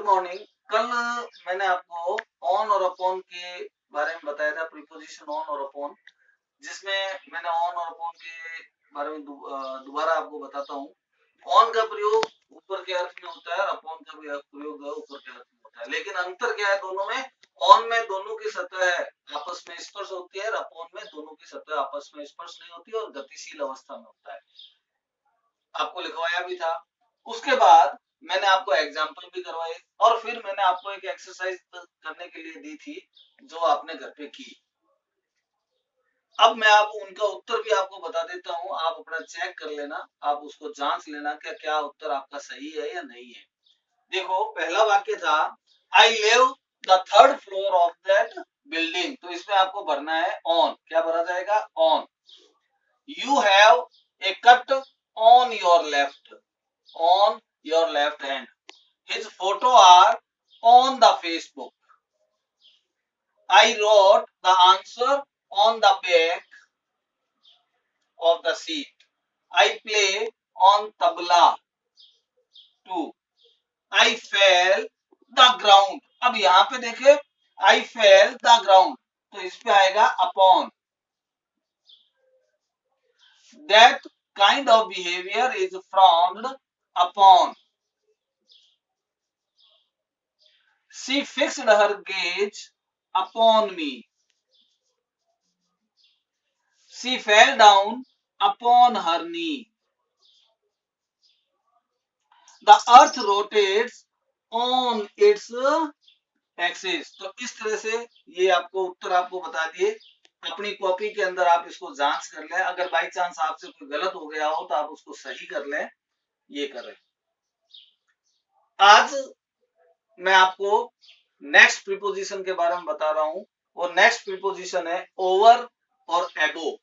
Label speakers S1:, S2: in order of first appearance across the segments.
S1: Morning. कल मैंने आपको ऑन और अपॉन के बारे में बताया था, प्रीपोजिशन ऑन और अपॉन, जिसमें मैंने ऑन और अपॉन के बारे में दोबारा आपको बताता हूँ। ऑन का प्रयोग ऊपर के अर्थ में होता है और अपॉन का भी प्रयोग ऊपर के अर्थ में होता है, लेकिन अंतर क्या है दोनों में? ऑन में दोनों की सतह आपस में स्पर्श होती है और अपॉन में दोनों की सतह आपस में स्पर्श नहीं होती और गतिशील अवस्था में होता है। आपको लिखवाया भी था। उसके बाद मैंने आपको एग्जाम्पल भी करवाए और फिर मैंने आपको एक एक्सरसाइज करने के लिए दी थी जो आपने घर पे की। अब मैं आपको उनका उत्तर भी आपको बता देता हूं, आप अपना चेक कर लेना, आप उसको जांच लेना कि क्या उत्तर आपका सही है या नहीं है। देखो, पहला वाक्य था I live the third floor of that building, तो इसमें आपको भरना है ऑन। क्या भरा जाएगा? On. You have a cut on your left, on your left hand. His photo are on the Facebook. I wrote the answer on the back of the seat. I play on tabla too. I fell the ground. अब यहाँ पे देखे I fell the ground, तो इस पे आएगा upon. That kind of behavior is frowned upon. She fixed her gaze upon me. She fell down upon her knee. The earth rotates on its axis. तो इस तरह से ये आपको उत्तर आपको बता दिए। अपनी कॉपी के अंदर आप इसको जांच कर लें, अगर बाई चांस आपसे कोई गलत हो गया हो तो आप उसको सही कर लें। ये करें। आज मैं आपको नेक्स्ट प्रीपोजिशन के बारे में बता रहा हूं, और नेक्स्ट प्रीपोजिशन है ओवर और एबो।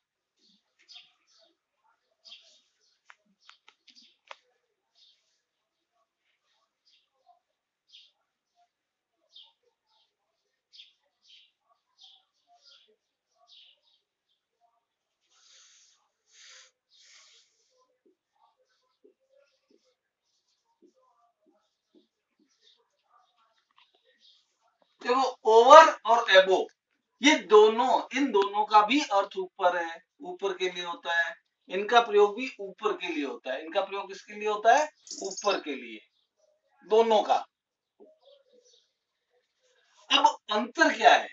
S1: देखो, ओवर और एबो, ये दोनों, इन दोनों का भी अर्थ ऊपर है, ऊपर के लिए होता है। इनका प्रयोग भी ऊपर के लिए होता है। इनका प्रयोग किसके लिए होता है? ऊपर के लिए, दोनों का। अब अंतर क्या है?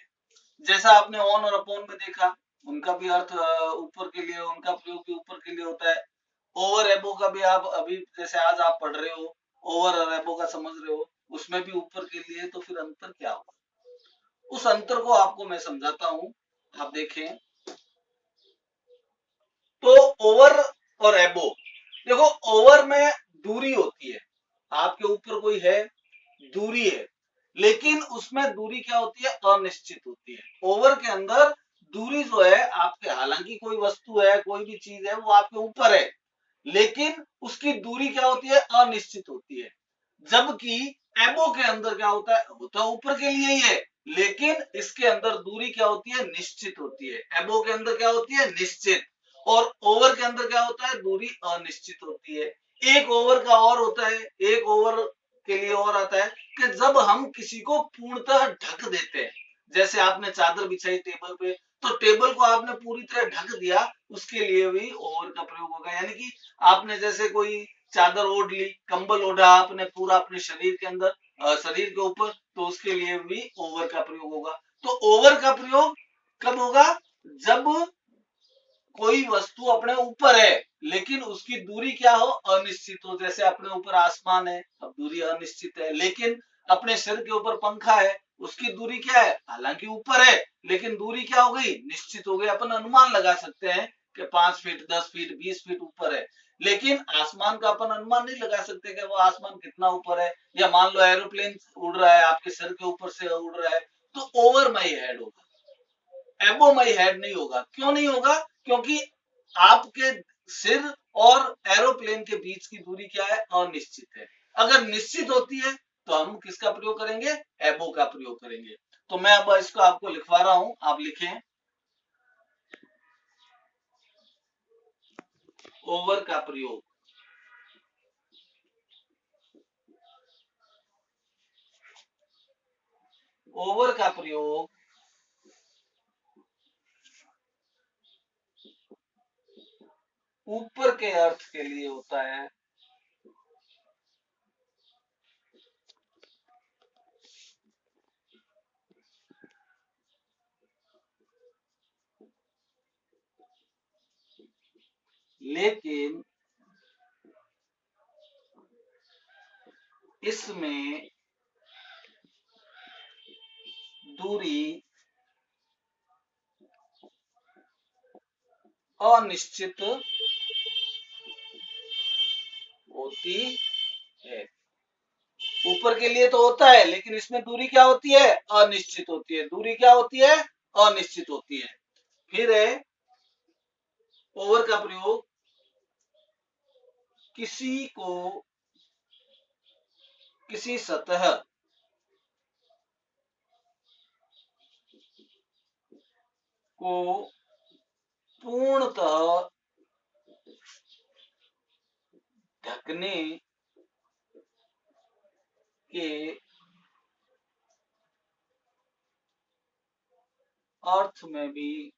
S1: जैसा आपने ऑन और अपॉन में देखा, उनका भी अर्थ ऊपर के लिए, उनका प्रयोग भी ऊपर के लिए होता है। ओवर एबो का भी आप अभी जैसे आज आप पढ़ रहे हो, ओवर और एबो का समझ रहे हो, उसमें भी ऊपर के लिए। तो फिर अंतर क्या होगा? उस अंतर को आपको मैं समझाता हूं, आप देखें। तो ओवर और एबो, देखो, ओवर में दूरी होती है, आपके ऊपर कोई है, दूरी है, लेकिन उसमें दूरी क्या होती है? अनिश्चित होती है। ओवर के अंदर दूरी जो है आपके, हालांकि कोई वस्तु है, कोई भी चीज है, वो आपके ऊपर है, लेकिन उसकी दूरी क्या होती है? अनिश्चित होती है। जबकि एबो के अंदर क्या होता है? वो तो ऊपर के लिए ही है, लेकिन इसके अंदर दूरी क्या होती है? निश्चित होती है। एबो के अंदर क्या होती है? निश्चित। और ओवर के अंदर क्या होता है? दूरी अनिश्चित होती है। एक ओवर का और होता है, एक ओवर के लिए और आता है कि जब हम किसी को पूर्णतः ढक देते हैं, जैसे आपने चादर बिछाई टेबल पे, तो टेबल को आपने पूरी तरह ढक दिया, उसके लिए भी ओवर का प्रयोग होगा। यानी कि आपने जैसे कोई चादर ओढ़ ली, कंबल ओढ़ा आपने पूरा अपने शरीर के अंदर, शरीर के ऊपर, तो उसके लिए भी ओवर का प्रयोग होगा। तो ओवर का प्रयोग कब होगा? जब कोई वस्तु अपने ऊपर है, लेकिन उसकी दूरी क्या हो? अनिश्चित हो। जैसे अपने ऊपर आसमान है, अब दूरी अनिश्चित है, लेकिन अपने सिर के ऊपर पंखा है, उसकी दूरी क्या है? हालांकि ऊपर है, लेकिन दूरी क्या हो गई? निश्चित हो गई। अपन अनुमान लगा सकते हैं कि 5 फीट, 10 फीट, 20 फीट ऊपर है, लेकिन आसमान का अपन अनुमान नहीं लगा सकते कि वो आसमान कितना ऊपर है। या मान लो एरोप्लेन उड़ रहा है, आपके सर के ऊपर से उड़ रहा है, तो ओवर माई हेड होगा, एबो माई हेड नहीं होगा। क्यों नहीं होगा? क्योंकि आपके सिर और एरोप्लेन के बीच की दूरी क्या है? अनिश्चित है। अगर निश्चित होती है तो हम किसका प्रयोग करेंगे? एबो का प्रयोग करेंगे। तो मैं अब इसको आपको लिखवा रहा हूं, आप लिखें। ओवर का प्रयोग, ओवर का प्रयोग ऊपर के अर्थ के लिए होता है, लेकिन इसमें दूरी अनिश्चित होती है। ऊपर के लिए तो होता है, लेकिन इसमें दूरी क्या होती है? अनिश्चित होती है। दूरी क्या होती है? अनिश्चित होती है। फिर है ओवर का प्रयोग किसी को किसी सतह को पूर्णतः ढकने के अर्थ में भी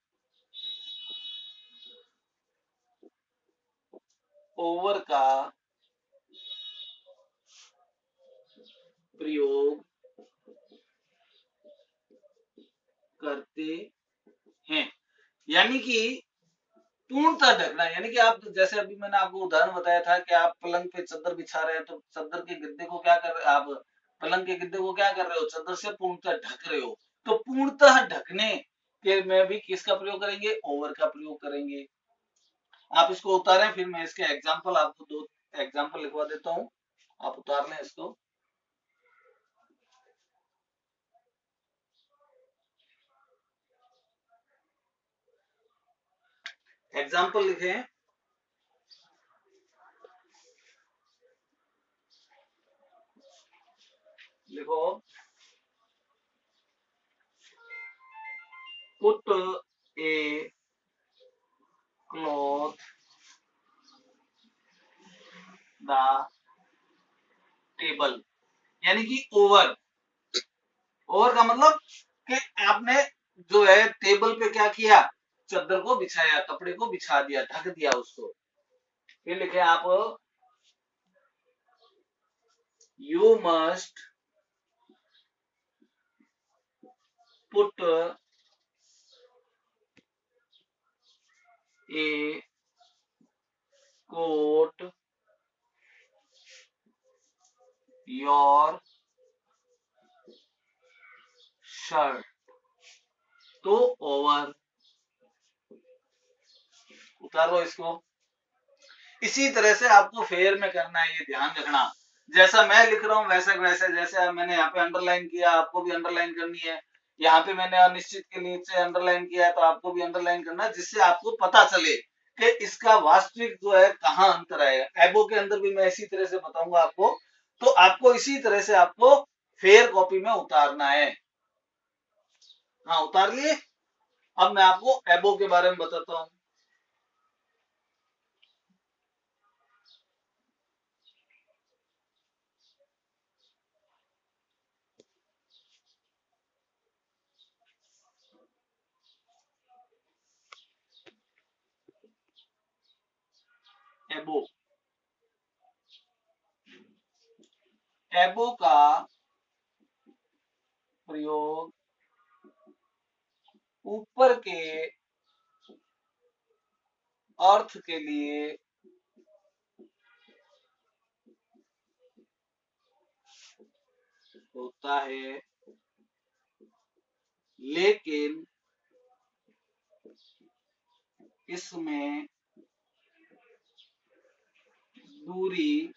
S1: ओवर का प्रयोग करते हैं। यानी कि पूर्णतः ढकना, यानी कि आप जैसे अभी मैंने आपको उदाहरण बताया था कि आप पलंग पे चादर बिछा रहे हैं, तो चादर के गद्दे को क्या कर रहे आप पलंग के गद्दे को क्या कर रहे हो? चादर से पूर्णतः ढक रहे हो। तो पूर्णतः ढकने के में भी किसका प्रयोग करेंगे? ओवर का प्रयोग करेंगे। आप इसको उतारें, फिर मैं इसके एग्जाम्पल आपको 2 एग्जाम्पल लिखवा देता हूं, आप उतार लें इसको। एग्जाम्पल लिखें, लिखो put A cloth the table. यानी कि ओवर का मतलब कि आपने जो है टेबल पे क्या किया? चादर को बिछाया, कपड़े को बिछा दिया, ढक दिया उसको। फिर लिखे आप you must put a coat your shirt तो ओवर। उतारो इसको। इसी तरह से आपको फेयर में करना है, ये ध्यान रखना। जैसा मैं लिख रहा हूं वैसे वैसे, जैसे मैंने यहाँ पे अंडरलाइन किया, आपको भी अंडरलाइन करनी है। यहाँ पे मैंने अनिश्चित के नीचे अंडरलाइन किया है, तो आपको भी अंडरलाइन करना है, जिससे आपको पता चले कि इसका वास्तविक जो है कहाँ अंतर आएगा। एबो के अंदर भी मैं इसी तरह से बताऊंगा आपको। तो आपको इसी तरह से आपको फेयर कॉपी में उतारना है। हाँ, उतार लिए। अब मैं आपको एबो के बारे में बताता हूँ। एबो एबो का प्रयोग ऊपर के अर्थ के लिए होता है, लेकिन इसमें दूरी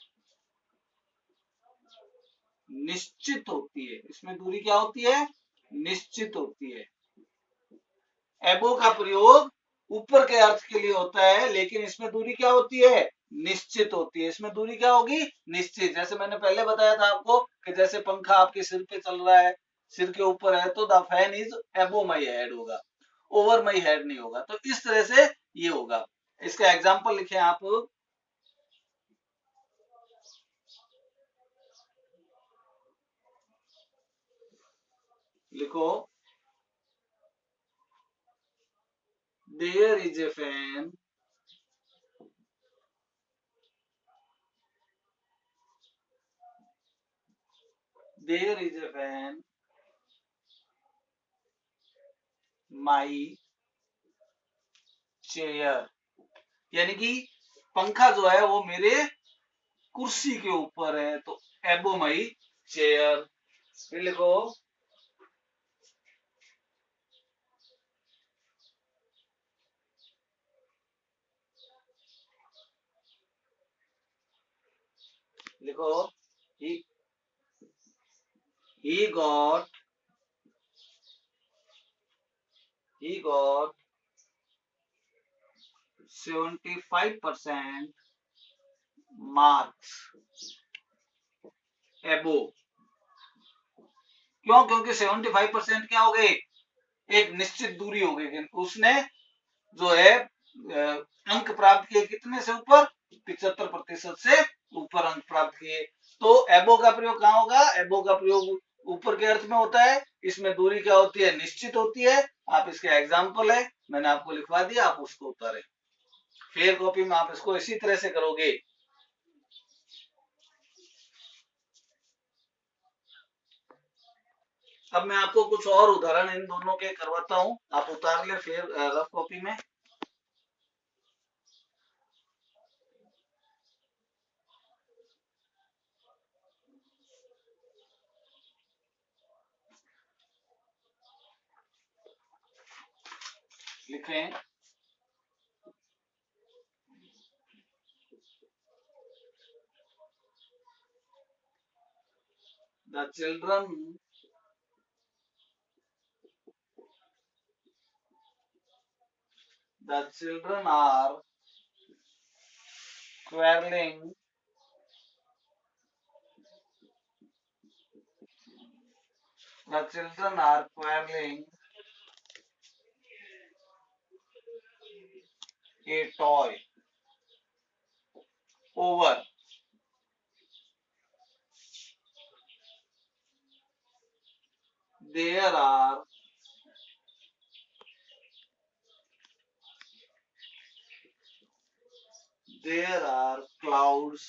S1: निश्चित होती है। इसमें दूरी क्या होती है? निश्चित होती है। एबो का प्रयोग ऊपर के अर्थ के लिए होता है, लेकिन इसमें दूरी क्या होती है? निश्चित होती है। इसमें दूरी क्या होगी? निश्चित। जैसे मैंने पहले बताया था आपको कि जैसे पंखा आपके सिर पे चल रहा है, सिर के ऊपर है, तो द फैन इज एबो माई हेड होगा, ओवर माई हेड नहीं होगा। तो इस तरह से ये होगा। इसका एग्जाम्पल लिखे आप, लिखो, there is a fan there is a fan my chair, यानी कि पंखा जो है वो मेरे कुर्सी के ऊपर है, तो एबो माई चेयर। फिर लिखो, लिखो, he he got he got 75% marks above। क्यों? क्योंकि 75% क्या हो गए, एक निश्चित दूरी हो गई, उसने जो है अंक प्राप्त किए कितने से ऊपर, 75% से ऊपर अंक प्राप्त किए। तो एबो का प्रयोग कहाँ होगा, एबो का प्रयोग ऊपर के अर्थ में होता है, इसमें दूरी क्या होती है, निश्चित होती है। आप इसके एग्जाम्पल है, मैंने आपको लिखवा दिया, आप उसको उतारे। फेयर कॉपी में आप इसको इसी तरह से करोगे। अब मैं आपको कुछ और उदाहरण इन दोनों के करवाता हूं, आप उतार ले फिर रफ कॉपी में। लिखें, the children are quarreling the children are quarreling a toy over there are clouds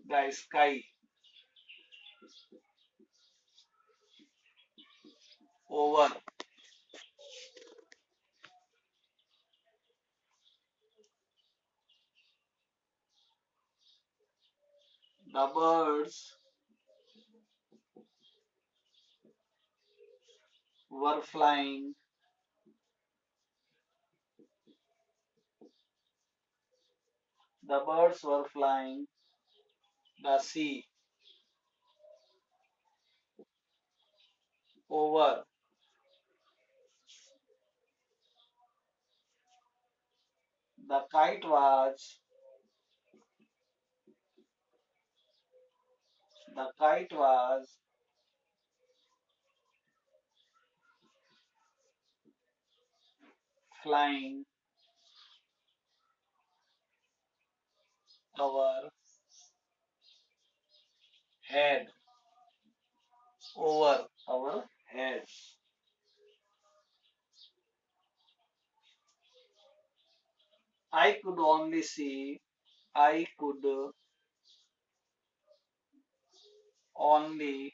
S1: the sky over the birds were flying the sea over the kite was flying our head over our heads। I could only see I could only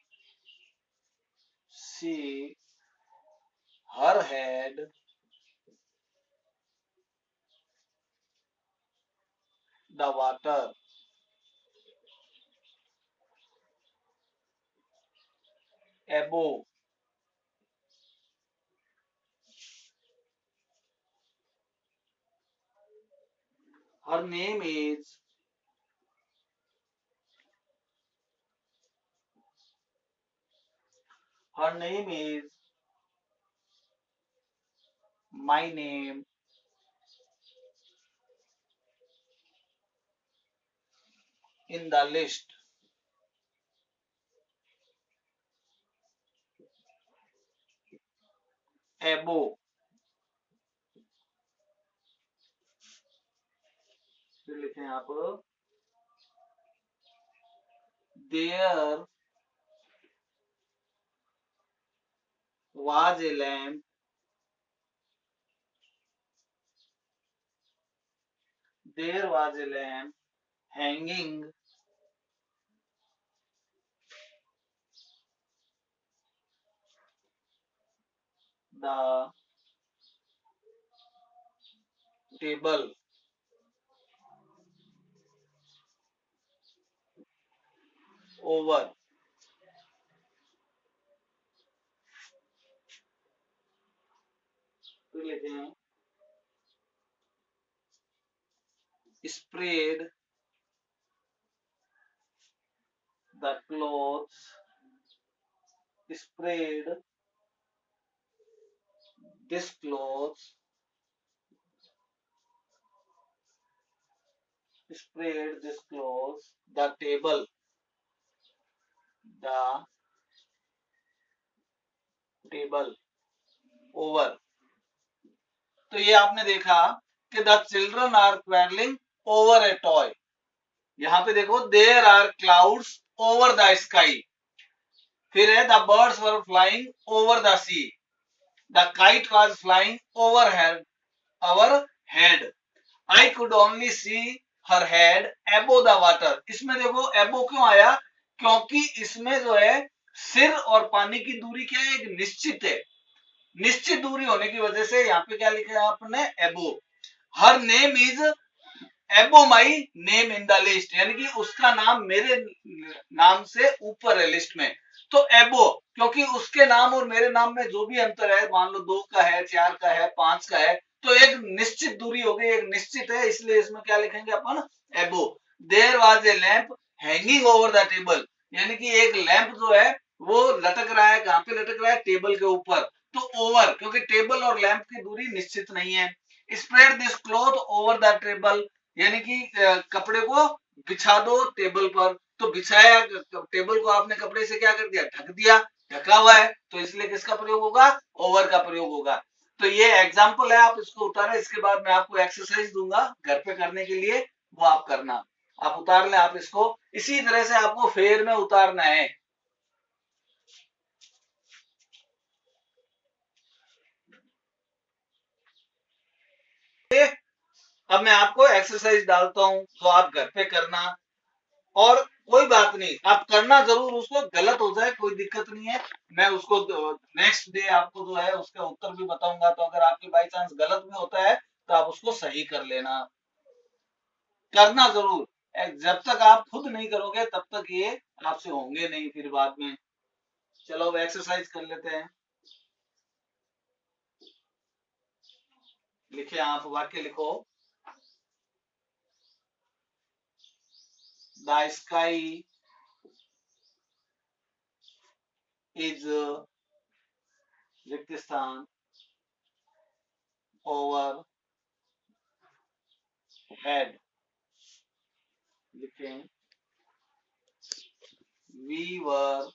S1: see her head the water above। Her name is her name is my name in the list above। फिर लिखें आप, There was a lamp. There was a lamp hanging the table. Over. फिर लिखे हैं spread the clothes. Spread this clothes. Spread this clothes. The table. The table. Over. तो ये आपने देखा कि the children are quarrelling over a toy. यहां पे देखो there are clouds over the sky. फिर है the birds were flying over the sea. The kite was flying over head our head. I could only see her head above the water. इसमें देखो एबो क्यों आया? क्योंकि इसमें जो है सिर और पानी की दूरी क्या है? एक निश्चित है. निश्चित दूरी होने की वजह से यहाँ पे क्या लिखा है आपने? एबो. हर नेम इज एबो my name in the list. यानी कि उसका नाम मेरे नाम से ऊपर है लिस्ट में. तो एबो, क्योंकि उसके नाम और मेरे नाम में जो भी अंतर है, मान लो 2 का है, 4 का है, 5 का है, तो एक निश्चित दूरी हो गई, एक निश्चित है, इसलिए इसमें क्या लिखेंगे अपन? Above. There was a lamp hanging over the table. यानी कि एक लैंप जो है वो लटक रहा है. कहां पे लटक रहा है? टेबल के ऊपर. तो ओवर, क्योंकि टेबल और लैंप की दूरी निश्चित नहीं है. Spread this cloth over the table. यानी कि कपड़े को बिछा दो टेबल पर. तो बिछाया, टेबल को आपने कपड़े से क्या कर दिया? ढक दिया. ढका हुआ है तो इसलिए किसका प्रयोग होगा? ओवर का प्रयोग होगा. तो ये एग्जाम्पल है, आप इसको उतारें. इसके बाद मैं आपको एक्सरसाइज दूंगा घर पे करने के लिए, वो आप करना. आप उतार लें. आप इसको इसी तरह से आपको फेयर में उतारना है. अब मैं आपको एक्सरसाइज डालता हूं तो आप घर पे करना. और कोई बात नहीं, आप करना जरूर. उसको गलत हो जाए कोई दिक्कत नहीं है. मैं उसको नेक्स्ट डे आपको जो है उसका उत्तर भी बताऊंगा. तो अगर आपके बाई चांस गलत भी होता है तो आप उसको सही कर लेना. करना जरूर. जब तक आप खुद नहीं करोगे तब तक ये आपसे होंगे नहीं फिर बाद में. चलो अब एक्सरसाइज कर लेते हैं. लिखे आप वाक्य लिखो. द स्काई इज रिक्त स्थान ओवर हेड. लिखें we were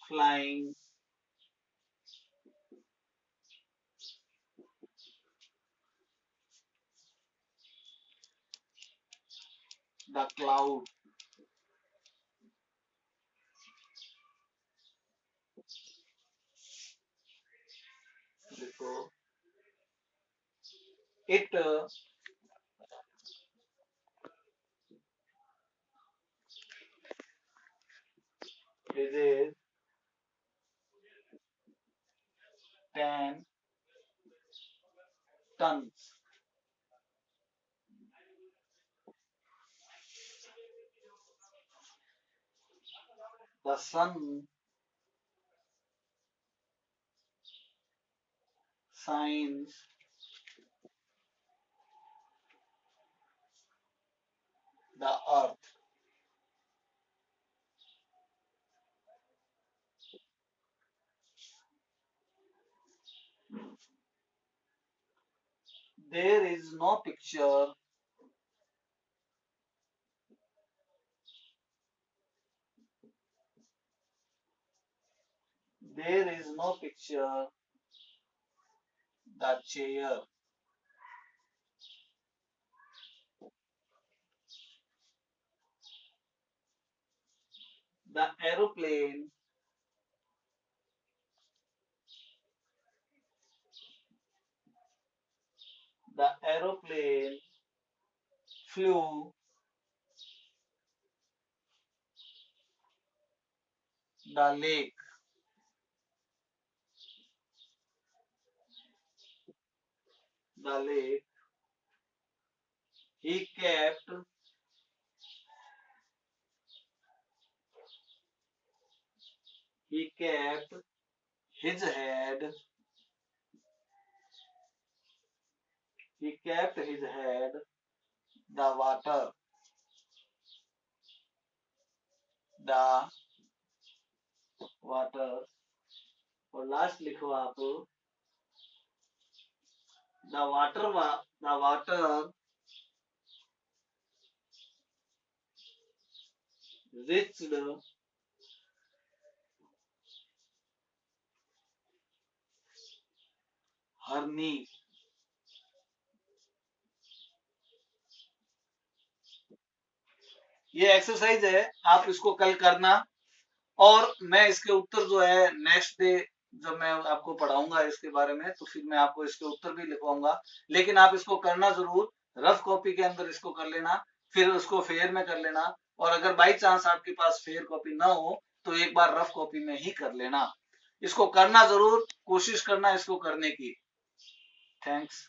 S1: flying the cloud. देखो it is 10 tons. The sun shines the earth. There is no picture. There is no picture. The chair. aeroplane flew the lake. The lake. He kept he kept his head. He kept his head. The water. The water. और last लिखो आप the water reached her knee. ये exercise है, आप इसको कल करना और मैं इसके उत्तर जो है नेक्स्ट डे जब मैं आपको पढ़ाऊंगा इसके बारे में तो फिर मैं आपको इसके उत्तर भी लिखवाऊंगा, लेकिन आप इसको करना जरूर, रफ कॉपी के अंदर इसको कर लेना, फिर उसको फेयर में कर लेना, और अगर बाई चांस आपके पास फेयर कॉपी ना हो तो एक बार रफ कॉपी में ही कर लेना। इसको करना जरूर, कोशिश करना इसको करने की। थैंक्स।